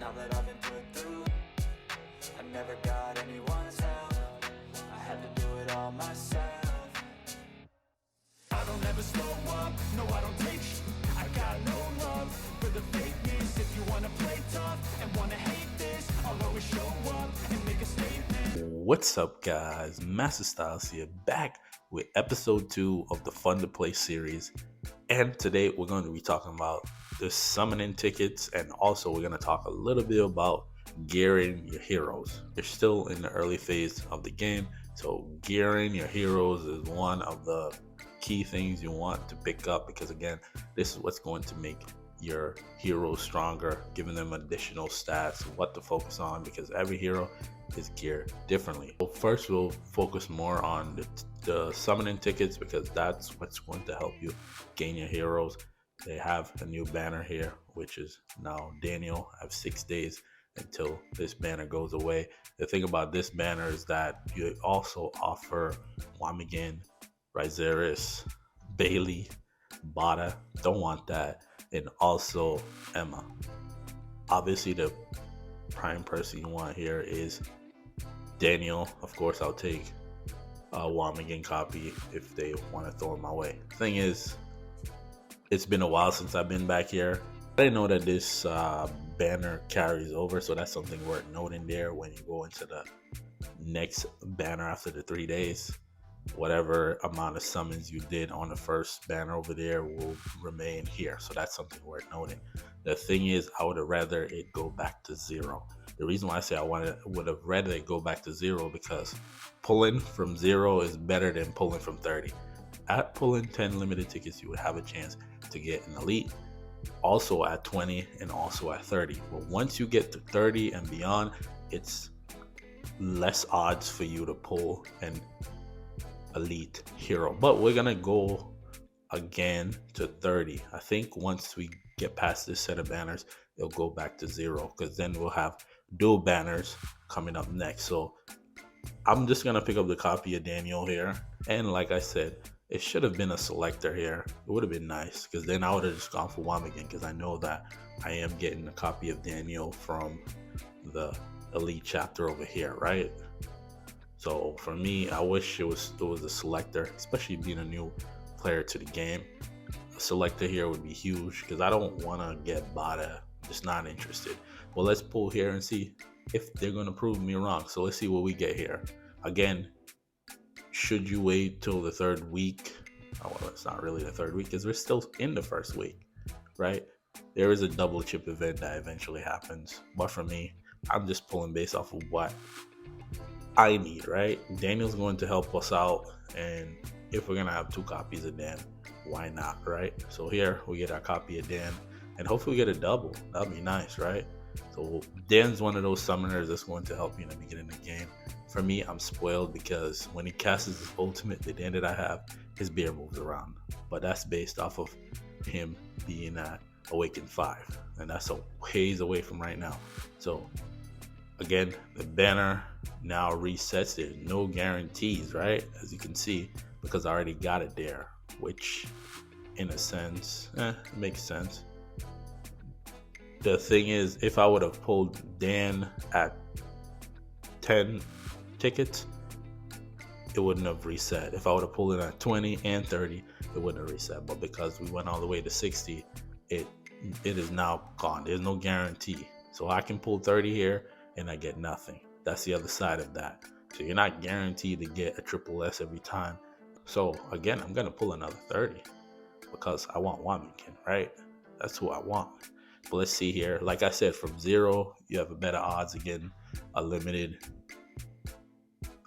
now that I've been put through. I never got anyone's help, I had to do it all myself. I don't ever slow up, no I don't take sh**. I got no love for the fakeness. If you wanna play tough and wanna hate this, I'll always show up and make a statement. What's up, guys? Masta Styles here, back with episode 2 of the Fun to Play series. And today we're going to be talking about the summoning tickets, and also we're going to talk a little bit about gearing your heroes. You're still in the early phase of the game, so gearing your heroes is one of the key things you want to pick up, because again, this is what's going to make your heroes stronger, giving them additional stats, what to focus on, because every hero is geared differently. So first we'll focus more on the summoning tickets, because that's what's going to help you gain your heroes. They have a new banner here, which is now Daniel. I have 6 days until this banner goes away. The thing about this banner is that you also offer Wamigan, Rizeris, Bailey, Bada. Don't want that. And also Emma. Obviously the prime person you want here is Daniel. Of course I'll take a Wamigan copy if they want to throw it my way. Thing is, it's been a while since I've been back here. I didn't know that this banner carries over, so that's something worth noting there. When you go into the next banner after the 3 days, whatever amount of summons you did on the first banner over there will remain here, so that's something worth noting. The thing is, I would have rather it go back to 0. The reason why I say would have rather it go back to 0, because pulling from 0 is better than pulling from 30. At pulling 10 limited tickets, you would have a chance to get an elite, also at 20 and also at 30. But once you get to 30 and beyond, it's less odds for you to pull an elite hero. But we're gonna go again to 30. I think once we get past this set of banners, it'll go back to 0, because then we'll have dual banners coming up next. So I'm just gonna pick up the copy of Daniel here, and like I said, it should have been a selector here. It would have been nice, because then I would have just gone for Wamigan, because I know that I am getting a copy of Daniel from the elite chapter over here, right? So for me, I wish it was a selector, especially being a new player to the game. A selector here would be huge, because I don't want to get Bada. I'm just not interested. Well, let's pull here and see if they're going to prove me wrong. So let's see what we get here. Again, should you wait till the 3rd week? Oh, well, it's not really the 3rd week, because we're still in the 1st week, right? There is a double chip event that eventually happens. But for me, I'm just pulling based off of what I need, right? Daniel's going to help us out, and if we're gonna have 2 copies of Dan, why not, right? So here we get our copy of Dan, and hopefully we get a double. That'd be nice, right? So Dan's one of those summoners that's going to help you in the beginning of the game. For me, I'm spoiled, because when he casts his ultimate, the Dan that I have, his bear moves around, but that's based off of him being at Awakened 5, and that's a ways away from right now. So again, the banner now resets. There's no guarantees, right? As you can see, because I already got it there, which in a sense, makes sense. The thing is, if I would have pulled Dan at 10 tickets, it wouldn't have reset. If I would have pulled it at 20 and 30, it wouldn't have reset. But because we went all the way to 60, it is now gone. There's no guarantee. So I can pull 30 here and I get nothing. That's the other side of that. So you're not guaranteed to get a triple S every time. So again, I'm gonna pull another 30 because I want Wamigan, right? That's who I want. But let's see here. Like I said, from 0, you have a better odds of getting a limited.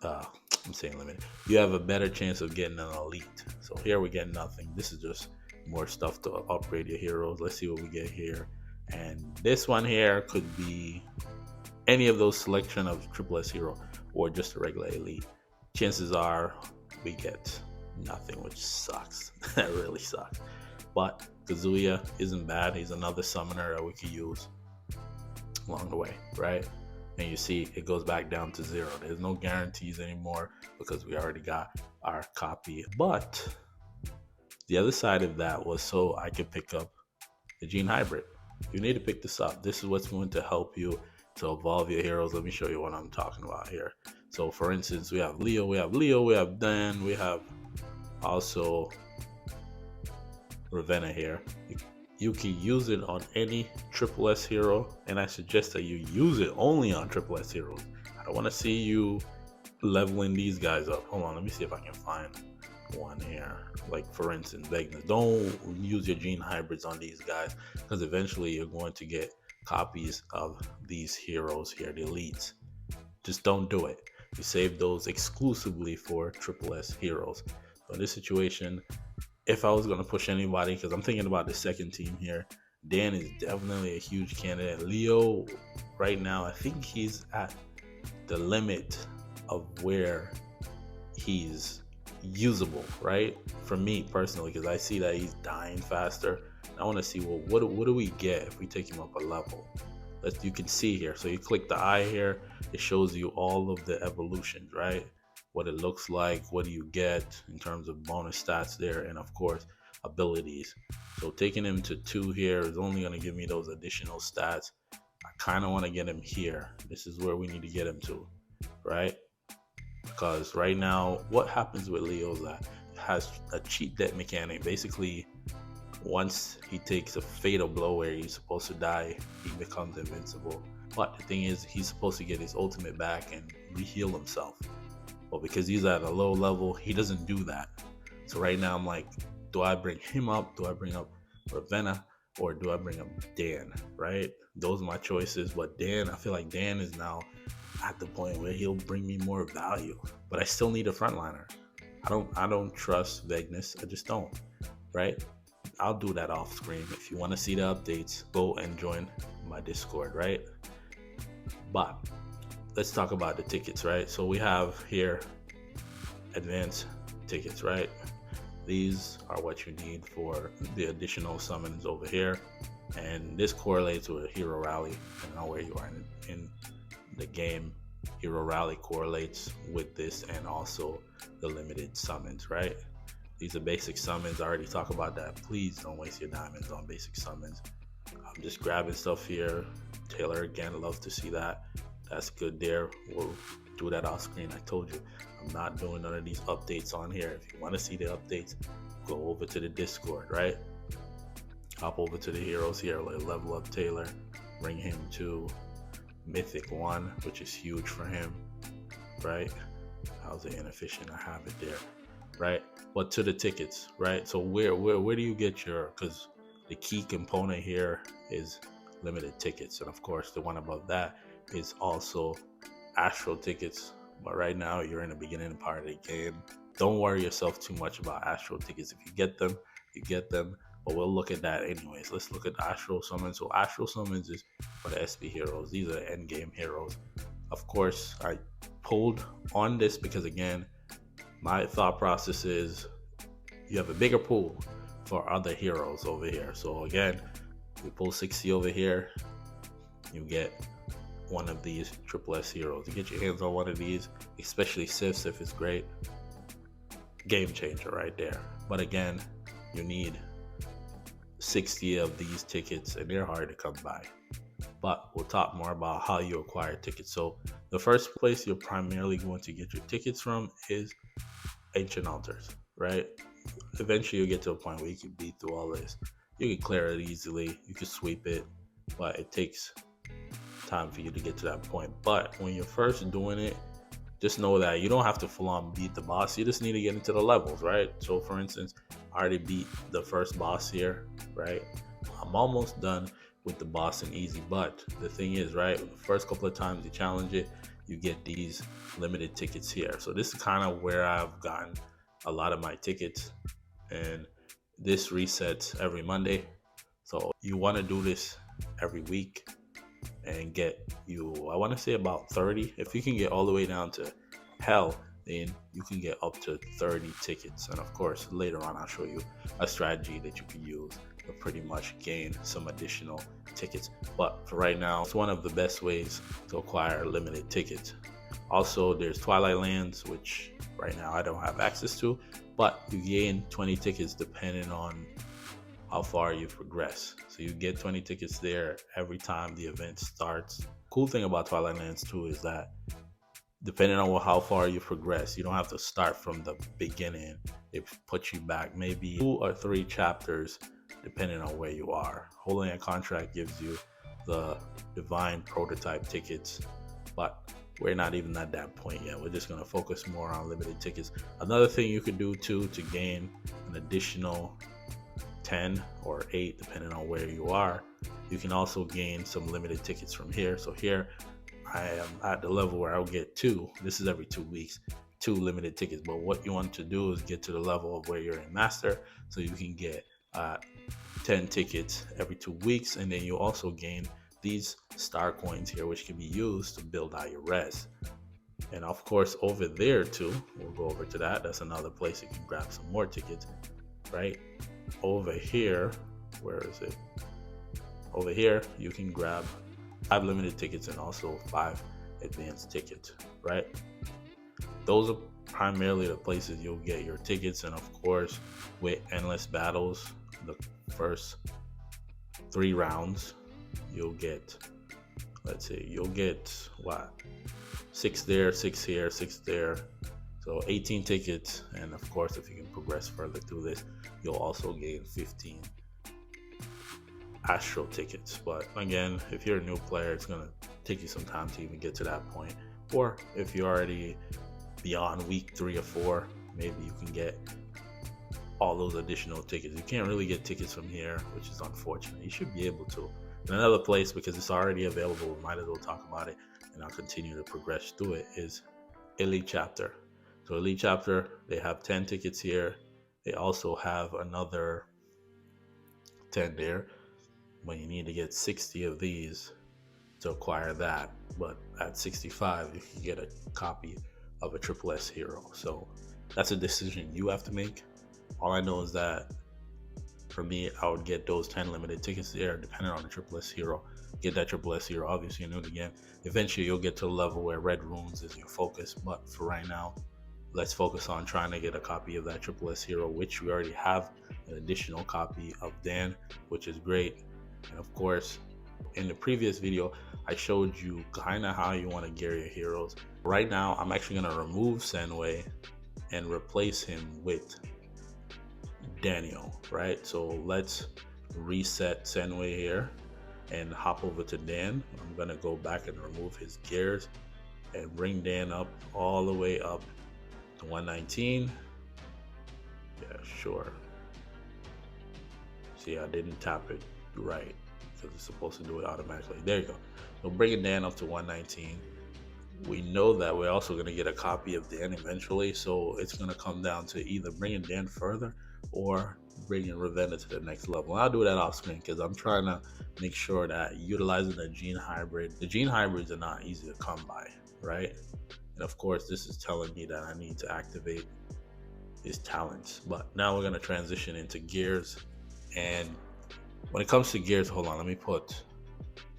I'm saying limited. You have a better chance of getting an elite. So here we get nothing. This is just more stuff to upgrade your heroes. Let's see what we get here. And this one here could be any of those selection of triple S hero or just a regular elite. Chances are we get nothing, which sucks. That really sucks. But Kazuya isn't bad. He's another summoner that we could use along the way, right? And you see it goes back down to 0. There's no guarantees anymore because we already got our copy. But the other side of that was so I could pick up the Gene Hybrid. You need to pick this up. This is what's going to help you to evolve your heroes. Let me show you what I'm talking about here. So for instance, we have Leo, we have Dan, we have also Ravenna here. You can use it on any Triple S hero, and I suggest that you use it only on Triple S heroes. I don't want to see you leveling these guys up. Hold on, let me see if I can find one here. Like for instance, Vegas. Don't use your gene hybrids on these guys, because eventually you're going to get copies of these heroes here, the elites. Just don't do it. You save those exclusively for Triple S heroes. So in this situation, if I was going to push anybody, because I'm thinking about the second team here, Dan is definitely a huge candidate. Leo, right now, I think he's at the limit of where he's usable, right? For me personally, because I see that he's dying faster. I want to see, well, what do we get if we take him up a level? You can see here. So you click the eye here, it shows you all of the evolutions, right? What it looks like, what do you get in terms of bonus stats there, and of course abilities. So taking him to 2 here is only going to give me those additional stats. I kind of want to get him here. This is where we need to get him to, right? Because right now, what happens with Leo is that it has a cheat death mechanic. Basically, once he takes a fatal blow where he's supposed to die, he becomes invincible. But the thing is, he's supposed to get his ultimate back and re-heal himself. But because he's at a low level, he doesn't do that. So right now I'm like, do I bring him up? Do I bring up Ravenna? Or do I bring up Dan, right? Those are my choices. But Dan, I feel like Dan is now at the point where he'll bring me more value. But I still need a frontliner. I don't trust Vagueness. I just don't, right? I'll do that off screen. If you want to see the updates, go and join my Discord, right? But let's talk about the tickets, right? So we have here advanced tickets, right? These are what you need for the additional summons over here, and this correlates with Hero Rally. Depending on where you are in the game, Hero Rally correlates with this, and also the limited summons, right? These are basic summons. I already talked about that. Please don't waste your diamonds on basic summons. I'm just grabbing stuff here. Taylor, again, love to see that. That's good there. We'll do that off screen. I told you, I'm not doing none of these updates on here. If you want to see the updates, go over to the Discord, right? Hop over to the heroes here, like level up Taylor, bring him to Mythic 1, which is huge for him, right? How's it inefficient? I have it there, right? But to the tickets, right? So where do you get your, because the key component here is limited tickets, and of course the one above that is also Astral tickets. But right now you're in the beginning part of the game. Don't worry yourself too much about Astral tickets. If you get them, you get them. But we'll look at that anyways. Let's look at Astral summons. So Astral summons is for the SP heroes. These are the end game heroes. Of course, I pulled on this because, again, my thought process is you have a bigger pool for other heroes over here. So again, you pull 60 over here, you get one of these Triple S heroes. You get your hands on one of these, especially Sif. Sif is great. Game changer right there. But again, you need 60 of these tickets, and they're hard to come by. But we'll talk more about how you acquire tickets. So the first place you're primarily going to get your tickets from is Ancient Altars, right? Eventually you'll get to a point where you can beat through all this. You can clear it easily, you can sweep it, but it takes time for you to get to that point. But when you're first doing it, just know that you don't have to full on beat the boss. You just need to get into the levels, right? So for instance, I already beat the first boss here, right? I'm almost done with the boss in easy, but the thing is, right, the first couple of times you challenge it, you get these limited tickets here. So this is kind of where I've gotten a lot of my tickets, and this resets every Monday. So you want to do this every week and get you, I want to say about 30. If you can get all the way down to hell, then you can get up to 30 tickets. And of course, later on, I'll show you a strategy that you can use to pretty much gain some additional tickets. But for right now, it's one of the best ways to acquire limited tickets. Also, there's Twilight Lands, which right now I don't have access to, but you gain 20 tickets depending on how far you've progressed. So you get 20 tickets there every time the event starts. Cool thing about Twilight Lands too is that depending on how far you progress, you don't have to start from the beginning. It puts you back maybe 2 or 3 chapters depending on where you are. Holding a contract gives you the divine prototype tickets, but we're not even at that point yet. We're just going to focus more on limited tickets. Another thing you could do too to gain an additional 10 or 8 depending on where you are, you can also gain some limited tickets from here. So here I am at the level where I'll get 2. This is every 2 weeks, 2 limited tickets. But what you want to do is get to the level of where you're in master, so you can get 10 tickets every 2 weeks, and then you also gain these star coins here, which can be used to build out your res. And of course, over there too, we'll go over to that. That's another place you can grab some more tickets, right? Over here, where is it? Over here, you can grab 5 limited tickets and also 5 advanced tickets, right? Those are primarily the places you'll get your tickets. And of course, with endless battles, the first 3 rounds, you'll get, let's see, you'll get what? 6 there, 6 here, 6 there. So 18 tickets. And of course, if you can progress further through this, you'll also gain 15 Astro tickets. But again, if you're a new player, it's going to take you some time to even get to that point. Or if you're already beyond week 3 or 4, maybe you can get all those additional tickets. You can't really get tickets from here, which is unfortunate. You should be able to. And another place, because it's already available, we might as well talk about it, and I'll continue to progress through it, is Elite Chapter. So Elite Chapter, they have 10 tickets here. They also have another 10 there, but you need to get 60 of these to acquire that. But at 65, you can get a copy of a Triple S hero. So that's a decision you have to make. All I know is that for me, I would get those 10 limited tickets there, depending on the Triple S hero. Get that Triple S hero, obviously, and do it again. Eventually, you'll get to a level where Red Runes is your focus. But for right now, let's focus on trying to get a copy of that Triple S hero, which we already have an additional copy of Dan, which is great. And of course, in the previous video, I showed you kind of how you want to gear your heroes. Right now, I'm actually going to remove Senway and replace him with Daniel, right? So let's reset Senway here and hop over to Dan. I'm going to go back and remove his gears and bring Dan up all the way up to 119. Yeah, sure. See, I didn't tap it right because it's supposed to do it automatically. There you go. So bringing Dan up to 119. We know that we're also going to get a copy of Dan eventually, so it's going to come down to either bringing Dan further or bringing Ravenna to the next level. And I'll do that off screen because I'm trying to make sure that utilizing the gene hybrid. The gene hybrids are not easy to come by, right? And of course, this is telling me that I need to activate his talents. But now we're going to transition into gears. And when it comes to gears, hold on, let me put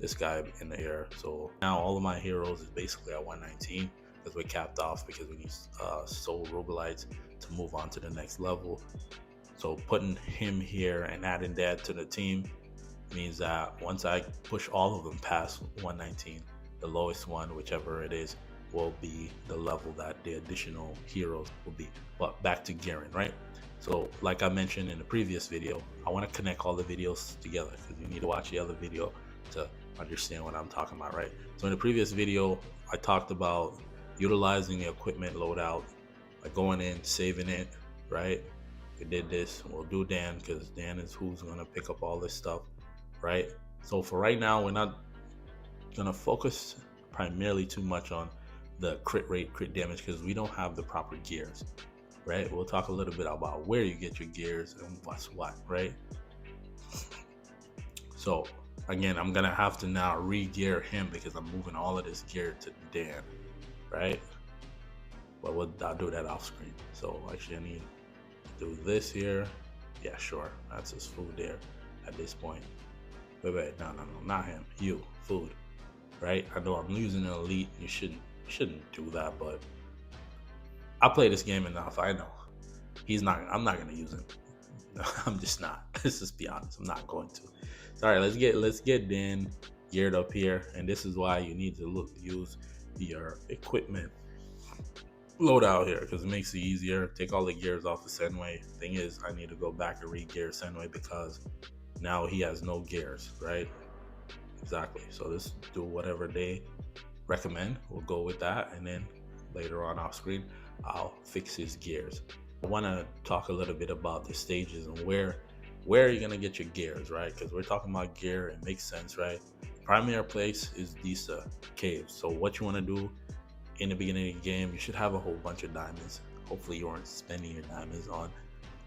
this guy in the air. So now all of my heroes is basically at 119 because we're capped off because we need soul Rubelites to move on to the next level. So putting him here and adding that to the team means that once I push all of them past 119, the lowest one, whichever it is, will be the level that the additional heroes will be. But back to gearing, right? So like I mentioned in the previous video, I want to connect all the videos together because you need to watch the other video to understand what I'm talking about, right? So in the previous video, I talked about utilizing the equipment loadout, like going in, saving it, right? We did this. We'll do Dan because Dan is who's going to pick up all this stuff, right? So for right now, we're not going to focus primarily too much on the crit rate, crit damage, because we don't have the proper gears, right? We'll talk a little bit about where you get your gears and what's what, right? So again, I'm going to have to now re-gear him because I'm moving all of this gear to Dan, right? But I'll do that off screen. So actually I need to do this here. Yeah, sure. That's his food there at this point. Wait, no, not him. You, food, right? I know I'm using an elite. You shouldn't do that, but I play this game enough. I know I'm not going to use him. I'm just not. Let's just be honest. I'm not going to. So, all right, let's get Dan geared up here, and this is why you need to use your equipment loadout here because it makes it easier. Take all the gears off the Senway. Thing is, I need to go back and re-gear Senway because now he has no gears, right? Exactly. So just do whatever they recommend. We'll go with that, and then later on off screen, I'll fix his gears. I want to talk a little bit about the stages and where are you gonna get your gears, right? Because we're talking about gear, it makes sense, right? Primary place is these caves. So what you want to do in the beginning of the game, you should have a whole bunch of diamonds. Hopefully you aren't spending your diamonds on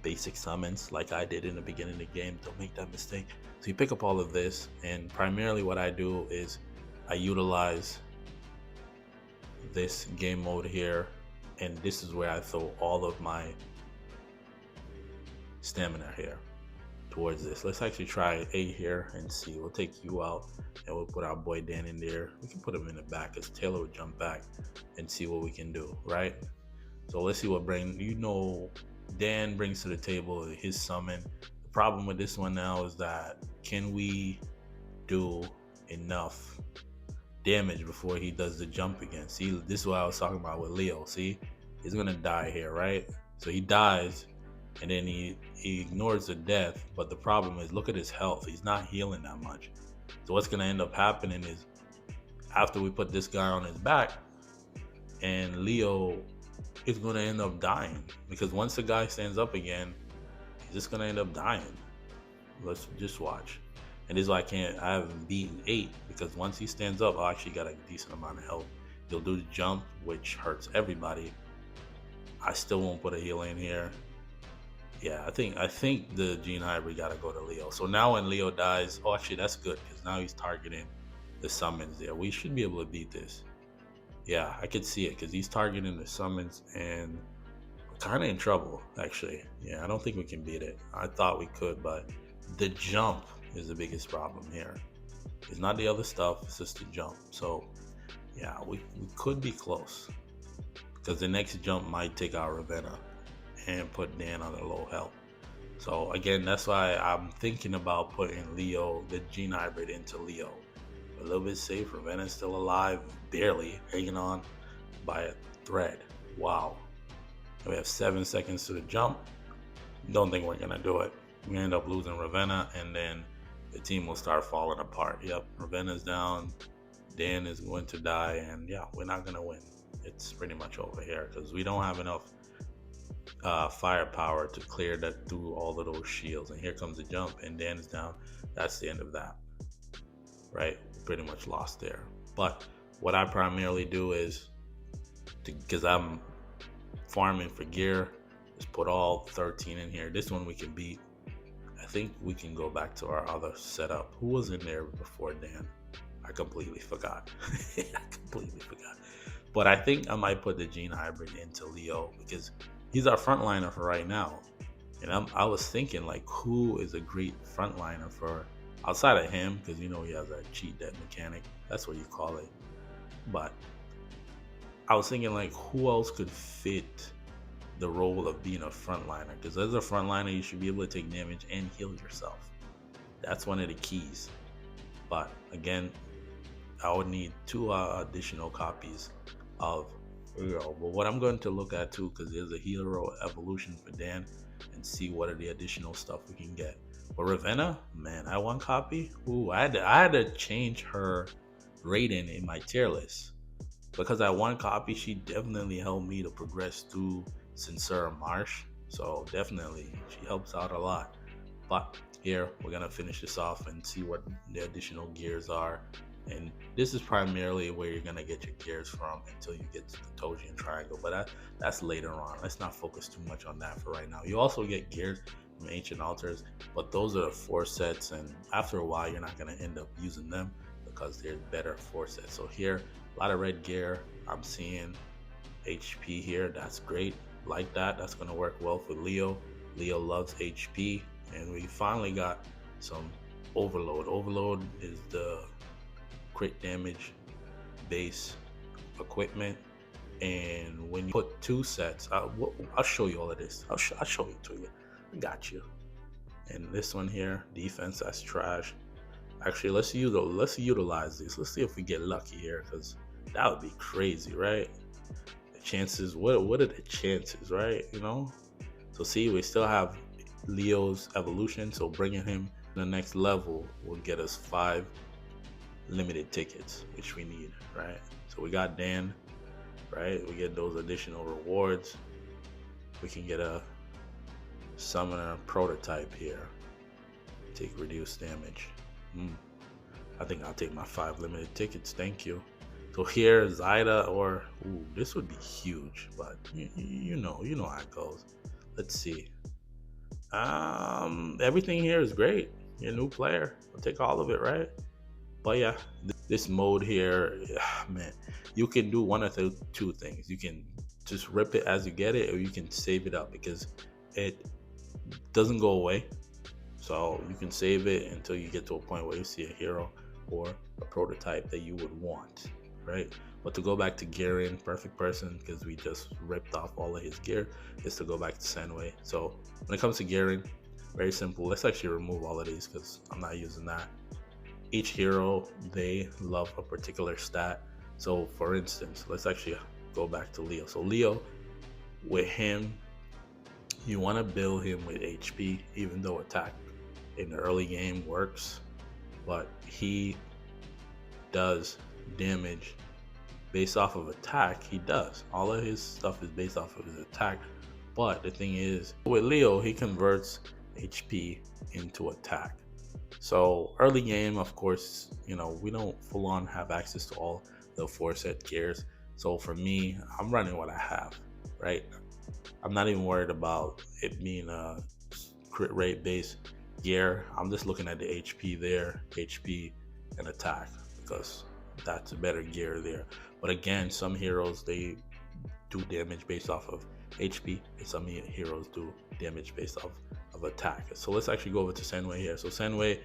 basic summons like I did in the beginning of the game. Don't make that mistake. So you pick up all of this, and primarily what I do is I utilize this game mode here, and this is where I throw all of my stamina here towards this. Let's actually try A here and see. We'll take you out and we'll put our boy Dan in there. We can put him in the back because Taylor would jump back and see what we can do, right? So let's see what Dan brings to the table his summon. The problem with this one now is that can we do enough damage before he does the jump again? See, this is what I was talking about with Leo. See, he's gonna die here, right? So he dies and then he ignores the death, but the problem is, look at his health. He's not healing that much. So what's gonna end up happening is after we put this guy on his back, and Leo is gonna end up dying, because once the guy stands up again, he's just gonna end up dying. Let's just watch. And this is why I haven't beaten 8, because once he stands up, I actually got a decent amount of health. He'll do the jump, which hurts everybody. I still won't put a heal in here. Yeah, I think the Gene Hybrid gotta go to Leo. So now when Leo dies, oh, actually that's good because now he's targeting the summons there. We should be able to beat this. Yeah, I could see it because he's targeting the summons, and we're kind of in trouble actually. Yeah, I don't think we can beat it. I thought we could, but the jump is the biggest problem here. It's not the other stuff, it's just the jump. So yeah, we could be close because the next jump might take out Ravenna and put Dan on a low health. So again, that's why I'm thinking about putting Leo, the Gene Hybrid, into Leo. A little bit safe. Ravenna's still alive, barely hanging on by a thread. Wow. We have 7 seconds to the jump. Don't think we're gonna do it. We end up losing Ravenna, and then the team will start falling apart. Yep, Ravenna's down. Dan is going to die, and yeah, we're not gonna win. It's pretty much over here because we don't have enough firepower to clear that through all of those shields. And here comes the jump, and Dan is down. That's the end of that, right? Pretty much lost there. But what I primarily do is, because I'm farming for gear, is put all 13 in here. This one we can beat. I think we can go back to our other setup. Who was in there before Dan? I completely forgot. But I think I might put the Gene Hybrid into Leo because he's our frontliner for right now. And I was thinking, like, who is a great frontliner for outside of him? Because he has a cheat death mechanic. That's what you call it. But I was thinking, like, who else could fit the role of being a frontliner? Because as a frontliner, you should be able to take damage and heal yourself. That's one of the keys. But again, I would need 2 additional copies of Hero. But what I'm going to look at too, because there's a hero evolution for Dan, and see what are the additional stuff we can get. But Ravenna, man, I 1 copy. Ooh, I had to change her rating in my tier list because I 1 copy. She definitely helped me to progress through Sincere Marsh. So definitely, she helps out a lot. But here we're gonna finish this off and see what the additional gears are. And this is primarily where you're gonna get your gears from until you get to the Tojian Triangle, but that's later on. Let's not focus too much on that for right now. You also get gears from Ancient Altars, but those are the 4 sets, and after a while you're not gonna end up using them because they're better 4 sets. So here, a lot of red gear. I'm seeing HP here. That's great. Like that. That's gonna work well for Leo. Leo loves HP, and we finally got some Overload. Overload is the crit damage base equipment, and when you put 2 sets, I'll show you all of this. I'll show it to you. I got you. And this one here, defense, that's trash. Actually, let's utilize this. Let's see if we get lucky here, because that would be crazy, right? The chances, what are the chances, right? So see, we still have Leo's evolution, so bringing him to the next level will get us 5 limited tickets, which we need, right? So we got Dan, right? We get those additional rewards. We can get a summoner prototype here. Take reduced damage. I think I'll take my 5 limited tickets. Thank you. So here, Zyda, or this would be huge, but you know how it goes. Let's see. Everything here is great. You're a new player. I'll take all of it, right? But yeah, this mode here, man, you can do one of the two things. You can just rip it as you get it, or you can save it up, because it doesn't go away. So you can save it until you get to a point where you see a hero or a prototype that you would want, right? But to go back to Garen, perfect person, because we just ripped off all of his gear, is to go back to Senway. So when it comes to Garen, very simple. Let's actually remove all of these because I'm not using that. Each hero, they love a particular stat. So for instance, let's actually go back to Leo. So Leo, with him, you want to build him with HP, even though attack in the early game works, but he does damage based off of attack. He does. All of his stuff is based off of his attack. But the thing is, with Leo, he converts HP into attack. So early game, of course, we don't full on have access to all the 4 set gears. So for me, I'm running what I have, right? I'm not even worried about it being a crit rate based gear. I'm just looking at the HP there, HP and attack, because that's a better gear there. But again, some heroes, they do damage based off of HP, and some heroes do damage based off of attack. So let's actually go over to Senway here. So Senway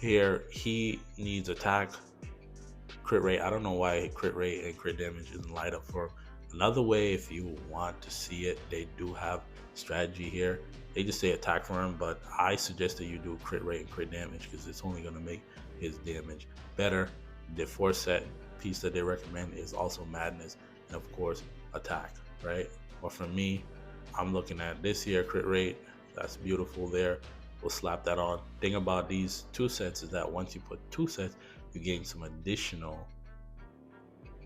here, he needs attack, crit rate. I don't know why crit rate and crit damage isn't light up for him. Another way, if you want to see it, they do have strategy here. They just say attack for him, but I suggest that you do crit rate and crit damage, because it's only going to make his damage better. The 4 set piece that they recommend is also madness, and of course attack, right? But for me, I'm looking at this here, crit rate. That's beautiful there. We'll slap that on. Thing about these 2 sets is that once you put 2 sets, you gain some additional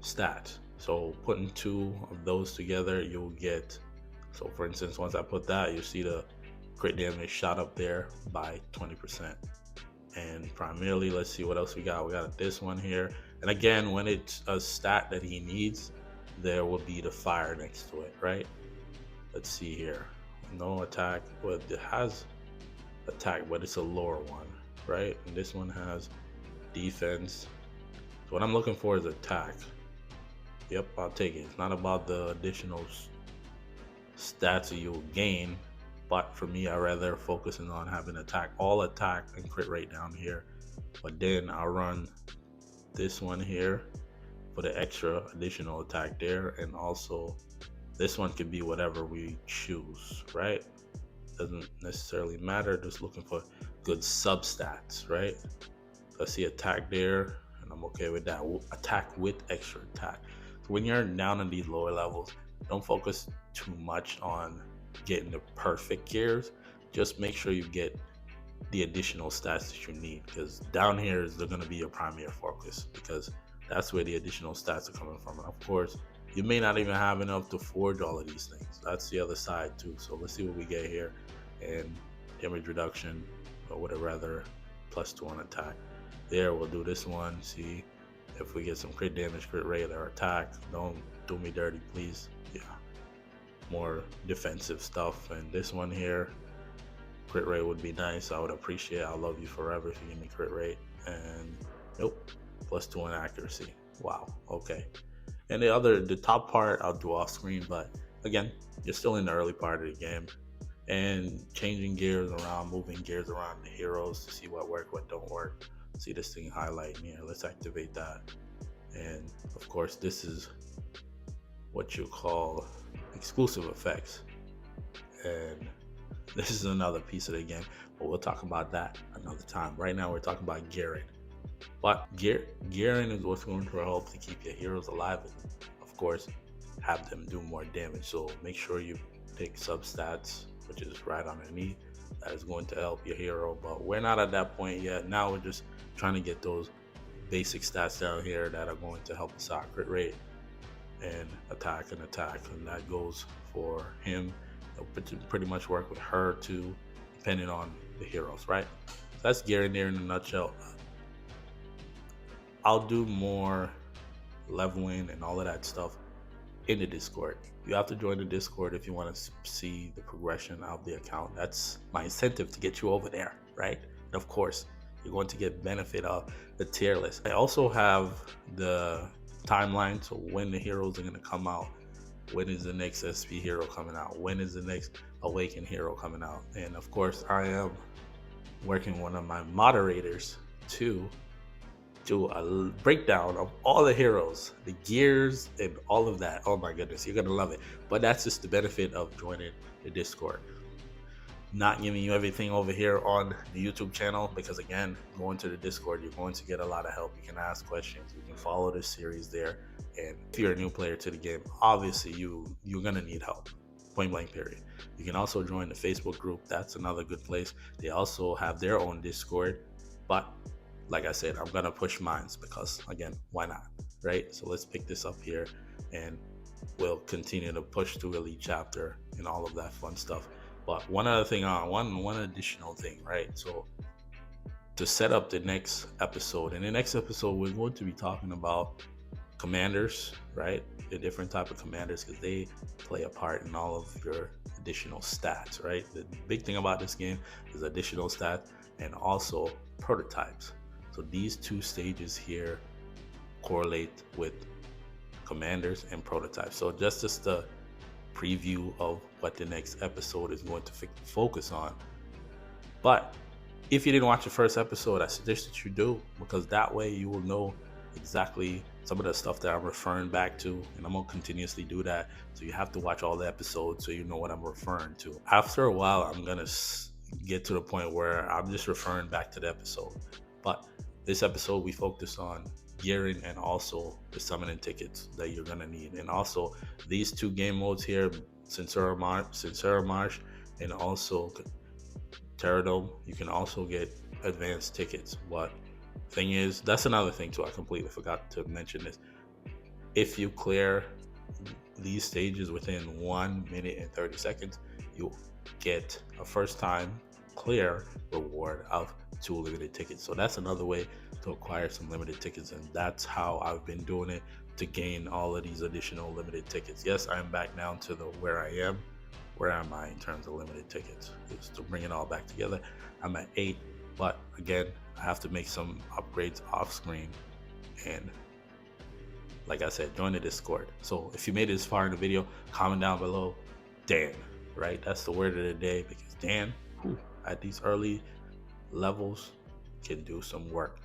stats. So putting 2 of those together, you'll get, so for instance, once I put that, you see the crit damage shot up there by 20%. And primarily, let's see what else we got. We got this one here. And again, when it's a stat that he needs, there will be the fire next to it, right? Let's see here. No attack, but it has attack, but it's a lower one, right? And this one has defense. So what I'm looking for is attack. Yep, I'll take it. It's not about the additional stats that you'll gain, but for me, I rather focusing on having attack, all attack and crit rate down here. But then I'll run this one here for the extra additional attack there, and also this one could be whatever we choose, right? Doesn't necessarily matter, just looking for good substats, right? So I see attack there, and I'm okay with that. Attack with extra attack. So when you're down in these lower levels, don't focus too much on getting the perfect gears. Just make sure you get the additional stats that you need, because down here is going to be your primary focus, because that's where the additional stats are coming from. And of course, you may not even have enough to forge all of these things. That's the other side too. So let's see what we get here. And damage reduction, or would it rather +2 on attack. There, we'll do this one. See if we get some crit damage, crit rate, or attack. Don't do me dirty, please. Yeah, more defensive stuff. And this one here, crit rate would be nice. I would appreciate it. I'll love you forever if you give me crit rate. And nope, +2 on accuracy. Wow, okay. And the top part I'll do off screen, but again, you're still in the early part of the game, and changing gears around, moving gears around the heroes to see what work, what don't work. See this thing highlighting here. Let's activate that. And of course, this is what you call exclusive effects. And This is another piece of the game, but we'll talk about that another time. Right now, we're talking about gearing. But gearing is what's going to help to keep your heroes alive and, of course, have them do more damage. So make sure you take substats, which is right underneath. That is going to help your hero. But we're not at that point yet. Now we're just trying to get those basic stats down here that are going to help us out: crit rate and attack. And that goes for him. It'll pretty much work with her too, depending on the heroes, right? So that's gearing there in a nutshell. I'll do more leveling and all of that stuff in the Discord. You have to join the Discord if you want to see the progression of the account. That's my incentive to get you over there, right? And of course, you're going to get benefit of the tier list. I also have the timeline, so when the heroes are going to come out, when is the next SP hero coming out, when is the next Awakened hero coming out. And of course, I am working with one of my moderators to do a breakdown of all the heroes, the gears, and all of that. Oh my goodness, you're gonna love it. But that's just the benefit of joining the Discord. Not giving you everything over here on the YouTube channel, because again, going to the Discord, you're going to get a lot of help. You can ask questions, you can follow this series there. And if you're a new player to the game, obviously you're gonna need help. Point blank period. You can also join the Facebook group. That's another good place. They also have their own Discord, but like I said, I'm gonna push mines because again, why not, right? So let's pick this up here and we'll continue to push through Elite Chapter and all of that fun stuff. But one other thing, one additional thing, right? So to set up the next episode, in the next episode, we're going to be talking about commanders, right? The different type of commanders, because they play a part in all of your additional stats, right? The big thing about this game is additional stats and also prototypes. So these two stages here correlate with commanders and prototypes. So just the preview of what the next episode is going to focus on. But if you didn't watch the first episode, I suggest that you do, because that way you will know exactly some of the stuff that I'm referring back to, and I'm gonna continuously do that. So you have to watch all the episodes so you know what I'm referring to. After a while, I'm gonna get to the point where I'm just referring back to the episode. But this episode, we focus on gearing and also the summoning tickets that you're gonna need, and also these two game modes here, Sincera Marsh and also Terradome. You can also get advanced tickets. But thing is, that's another thing too, I completely forgot to mention this. If you clear these stages within 1 minute and 30 seconds, you get a first time clear reward of 2 limited tickets. So that's another way to acquire some limited tickets, and that's how I've been doing it to gain all of these additional limited tickets. Yes, I'm back down to the where I am. Where am I in terms of limited tickets? Just to bring it all back together, I'm at 8, but again, I have to make some upgrades off screen. And like I said, join the Discord. So if you made it this far in the video, comment down below Dan, right? That's the word of the day, because Dan, at these early levels, can do some work.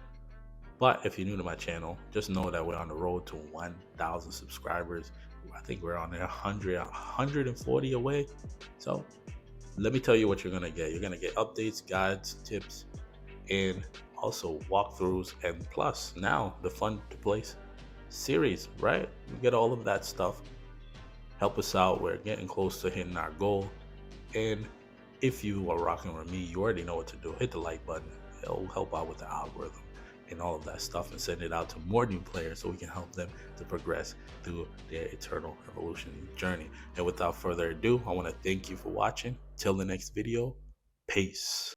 But if you're new to my channel, just know that we're on the road to 1,000 subscribers. I think we're on there 140 away. So let me tell you what you're gonna get. You're gonna get updates, guides, tips, and also walkthroughs, and plus now the Fun to Play series, right? You get all of that stuff. Help us out. We're getting close to hitting our goal. And if you are rocking with me, you already know what to do. Hit the like button. It'll help out with the algorithm and all of that stuff, and send it out to more new players so we can help them to progress through their eternal evolution journey. And without further ado, I want to thank you for watching. Till the next video, peace.